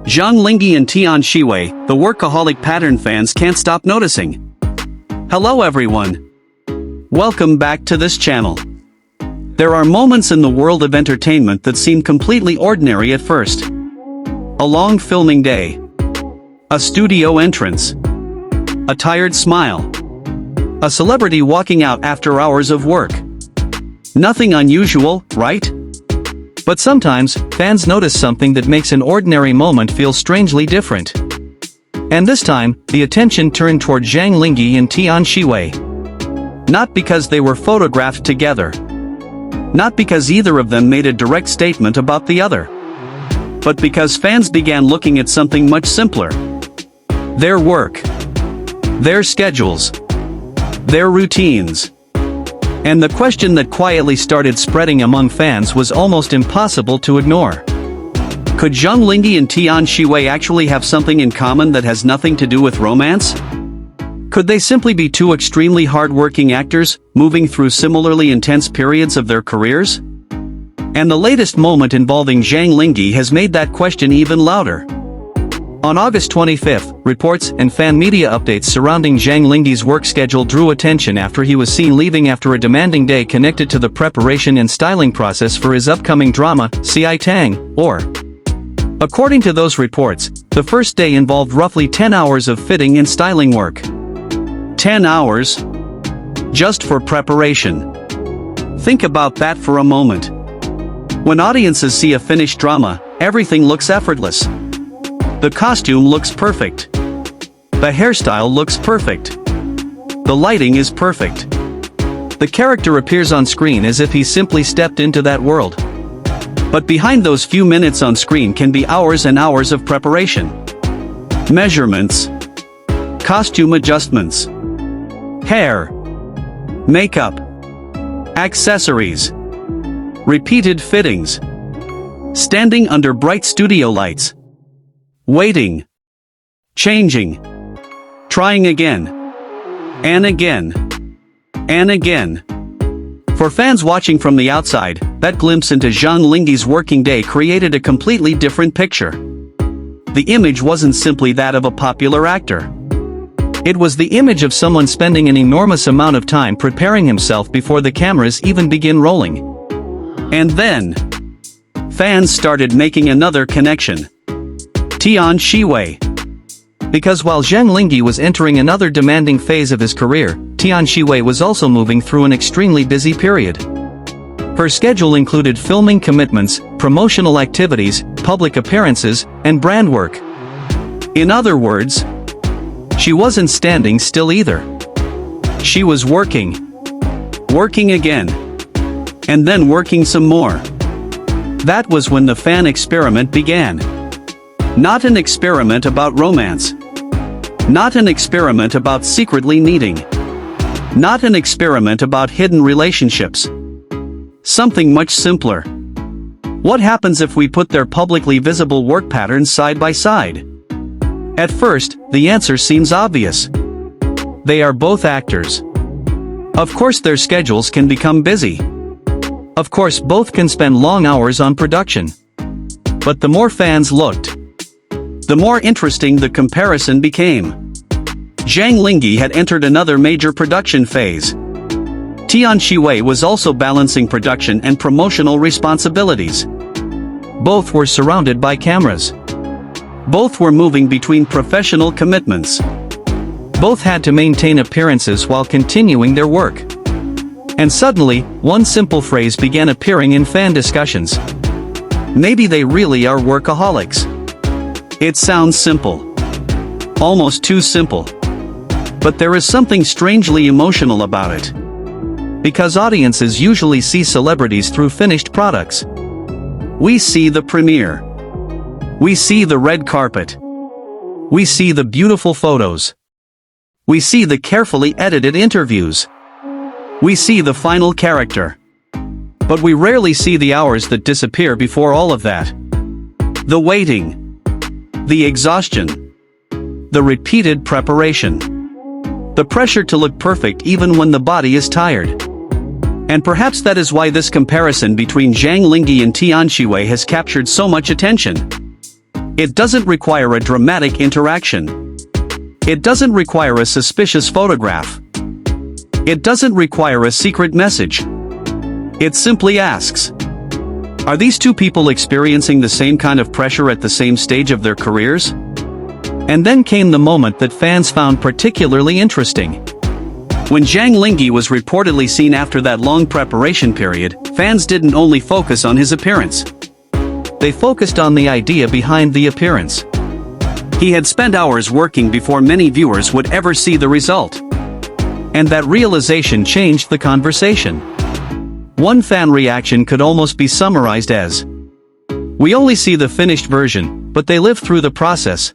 Zhang Linghe Tian Xiwei, the workaholic pattern fans can't stop noticing. Hello everyone. Welcome back to this channel. There are moments in the world of entertainment that seem completely ordinary at first. A long filming day. A studio entrance. A tired smile. A celebrity walking out after hours of work. Nothing unusual, right? But sometimes, fans notice something that makes an ordinary moment feel strangely different. And this time, the attention turned toward Zhang Linghe Tian Xiwei. Not because they were photographed together. Not because either of them made a direct statement about the other. But because fans began looking at something much simpler. Their work. Their schedules. Their routines. And the question that quietly started spreading among fans was almost impossible to ignore. Could Zhang Linghe Tian Xiwei actually have something in common that has nothing to do with romance? Could they simply be two extremely hard-working actors, moving through similarly intense periods of their careers? And the latest moment involving Zhang Linghe has made that question even louder. On August 25, reports and fan media updates surrounding Zhang Linghe's work schedule drew attention after he was seen leaving after a demanding day connected to the preparation and styling process for his upcoming drama, Ci Tang, or. According to those reports, the first day involved roughly 10 hours of fitting and styling work. 10 hours? Just for preparation. Think about that for a moment. When audiences see a finished drama, everything looks effortless. The costume looks perfect. The hairstyle looks perfect. The lighting is perfect. The character appears on screen as if he simply stepped into that world. But behind those few minutes on screen can be hours and hours of preparation. Measurements. Costume adjustments. Hair. Makeup. Accessories. Repeated fittings. Standing under bright studio lights. Waiting. Changing. Trying again. And again. And again. For fans watching from the outside, that glimpse into Zhang Linghe's working day created a completely different picture. The image wasn't simply that of a popular actor. It was the image of someone spending an enormous amount of time preparing himself before the cameras even begin rolling. And then, fans started making another connection. Tian Xiwei. Because while Zhang Linghe was entering another demanding phase of his career, Tian Xiwei was also moving through an extremely busy period. Her schedule included filming commitments, promotional activities, public appearances, and brand work. In other words, she wasn't standing still either. She was working. Working again. And then working some more. That was when the fan experiment began. Not an experiment about romance. Not an experiment about secretly needing. Not an experiment about hidden relationships. Something much simpler. What happens if we put their publicly visible work patterns side by side? At first, the answer seems obvious. They are both actors. Of course their schedules can become busy. Of course both can spend long hours on production. But the more fans looked, the more interesting the comparison became. Zhang Linghe had entered another major production phase. Tian Xiwei was also balancing production and promotional responsibilities. Both were surrounded by cameras. Both were moving between professional commitments. Both had to maintain appearances while continuing their work. And suddenly, one simple phrase began appearing in fan discussions. Maybe they really are workaholics. It sounds simple. Almost too simple. But there is something strangely emotional about it. Because audiences usually see celebrities through finished products. We see the premiere. We see the red carpet. We see the beautiful photos. We see the carefully edited interviews. We see the final character. But we rarely see the hours that disappear before all of that. The waiting. The exhaustion. The repeated preparation. The pressure to look perfect even when the body is tired. And perhaps that is why this comparison between Zhang Linghe and Tian Xiwei has captured so much attention. It doesn't require a dramatic interaction. It doesn't require a suspicious photograph. It doesn't require a secret message. It simply asks, are these two people experiencing the same kind of pressure at the same stage of their careers? And then came the moment that fans found particularly interesting. When Zhang Linghe was reportedly seen after that long preparation period, fans didn't only focus on his appearance. They focused on the idea behind the appearance. He had spent hours working before many viewers would ever see the result. And that realization changed the conversation. One fan reaction could almost be summarized as, "We only see the finished version, but they live through the process."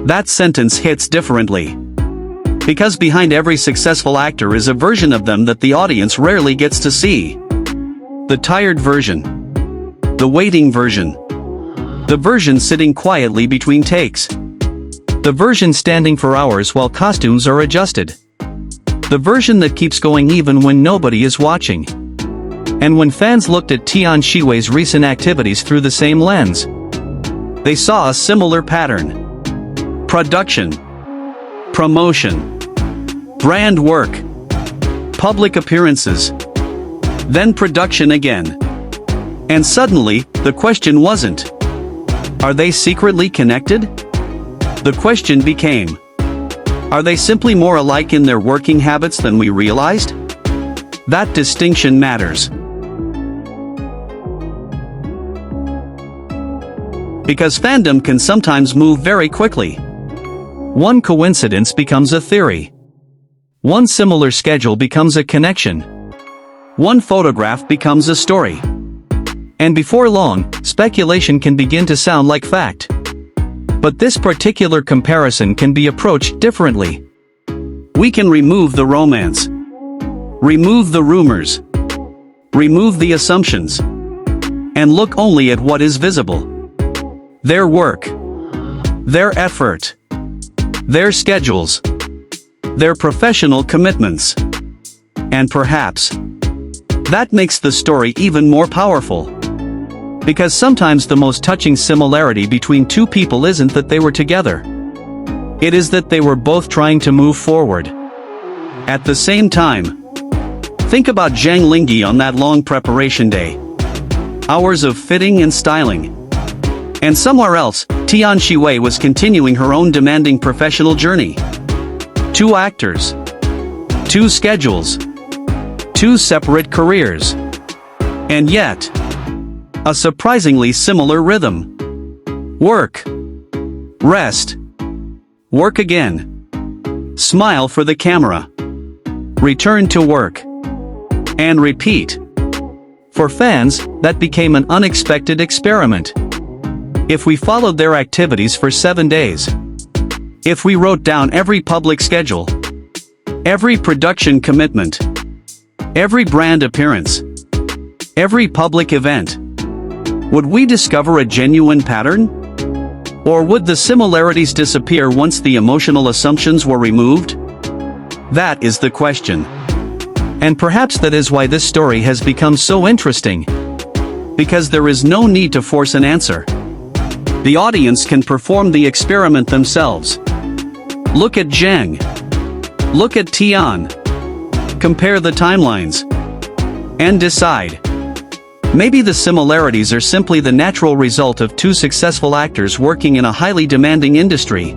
That sentence hits differently. Because behind every successful actor is a version of them that the audience rarely gets to see. The tired version. The waiting version. The version sitting quietly between takes. The version standing for hours while costumes are adjusted. The version that keeps going even when nobody is watching. And when fans looked at Tian Xiwei's recent activities through the same lens, they saw a similar pattern. Production. Promotion. Brand work. Public appearances. Then production again. And suddenly, the question wasn't, are they secretly connected? The question became, are they simply more alike in their working habits than we realized? That distinction matters. Because fandom can sometimes move very quickly. One coincidence becomes a theory. One similar schedule becomes a connection. One photograph becomes a story. And before long, speculation can begin to sound like fact. But this particular comparison can be approached differently. We can remove the romance. Remove the rumors. Remove the assumptions. And look only at what is visible. Their work. Their effort. Their schedules. Their professional commitments. And perhaps, that makes the story even more powerful. Because sometimes the most touching similarity between two people isn't that they were together. It is that they were both trying to move forward. At the same time, think about Zhang Linghe on that long preparation day. Hours of fitting and styling. And somewhere else, Tian Xiwei was continuing her own demanding professional journey. Two actors. Two schedules. Two separate careers. And yet, a surprisingly similar rhythm. Work. Rest. Work again. Smile for the camera. Return to work. And repeat. For fans, that became an unexpected experiment. If we followed their activities for 7 days. If we wrote down every public schedule. Every production commitment. Every brand appearance. Every public event. Would we discover a genuine pattern? Or would the similarities disappear once the emotional assumptions were removed? That is the question. And perhaps that is why this story has become so interesting. Because there is no need to force an answer. The audience can perform the experiment themselves. Look at Zhang. Look at Tian. Compare the timelines. And decide. Maybe the similarities are simply the natural result of two successful actors working in a highly demanding industry.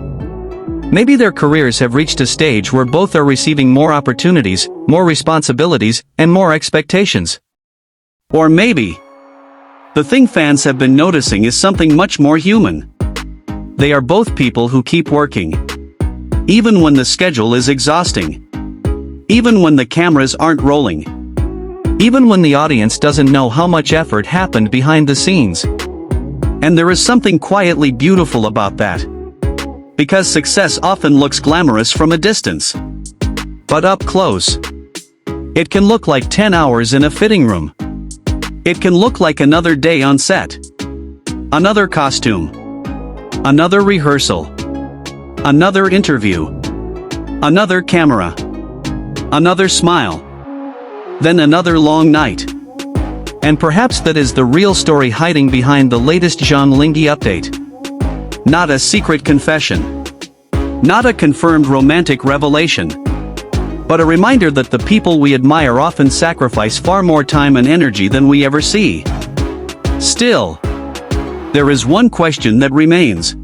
Maybe their careers have reached a stage where both are receiving more opportunities, more responsibilities, and more expectations. Or maybe, the thing fans have been noticing is something much more human. They are both people who keep working. Even when the schedule is exhausting. Even when the cameras aren't rolling. Even when the audience doesn't know how much effort happened behind the scenes. And there is something quietly beautiful about that. Because success often looks glamorous from a distance. But up close, it can look like 10 hours in a fitting room. It can look like another day on set. Another costume. Another rehearsal. Another interview. Another camera. Another smile. Then another long night. And perhaps that is the real story hiding behind the latest Zhang Linghe update. Not a secret confession. Not a confirmed romantic revelation. But a reminder that the people we admire often sacrifice far more time and energy than we ever see. Still, there is one question that remains.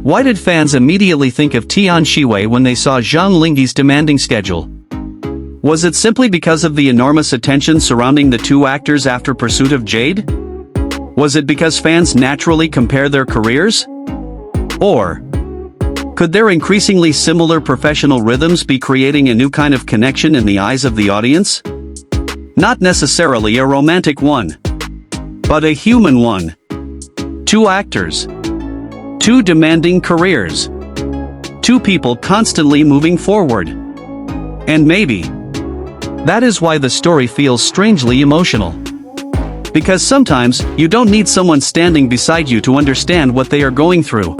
Why did fans immediately think of Tian Xiwei when they saw Zhang Linghe's demanding schedule? Was it simply because of the enormous attention surrounding the two actors after Pursuit of Jade? Was it because fans naturally compare their careers? Or could their increasingly similar professional rhythms be creating a new kind of connection in the eyes of the audience? Not necessarily a romantic one, but a human one. Two actors. Two demanding careers. Two people constantly moving forward. And maybe that is why the story feels strangely emotional. Because sometimes, you don't need someone standing beside you to understand what they are going through.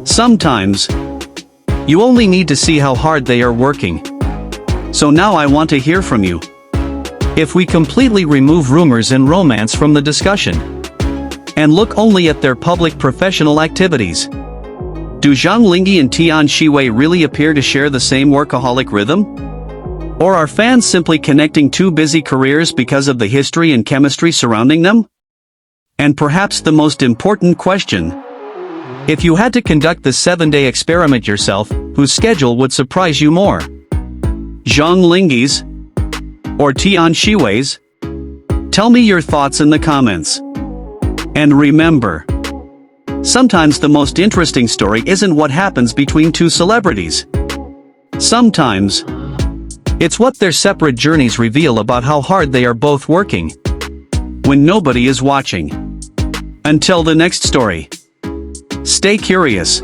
Sometimes, you only need to see how hard they are working. So now I want to hear from you. If we completely remove rumors and romance from the discussion, and look only at their public professional activities, do Zhang Linghe and Tian Xiwei really appear to share the same workaholic rhythm? Or are fans simply connecting two busy careers because of the history and chemistry surrounding them? And perhaps the most important question: if you had to conduct the 7-day experiment yourself, whose schedule would surprise you more? Zhang Linghe's? Or Tian Xiwei's? Tell me your thoughts in the comments. And remember, sometimes the most interesting story isn't what happens between two celebrities. Sometimes, it's what their separate journeys reveal about how hard they are both working when nobody is watching. Until the next story, stay curious.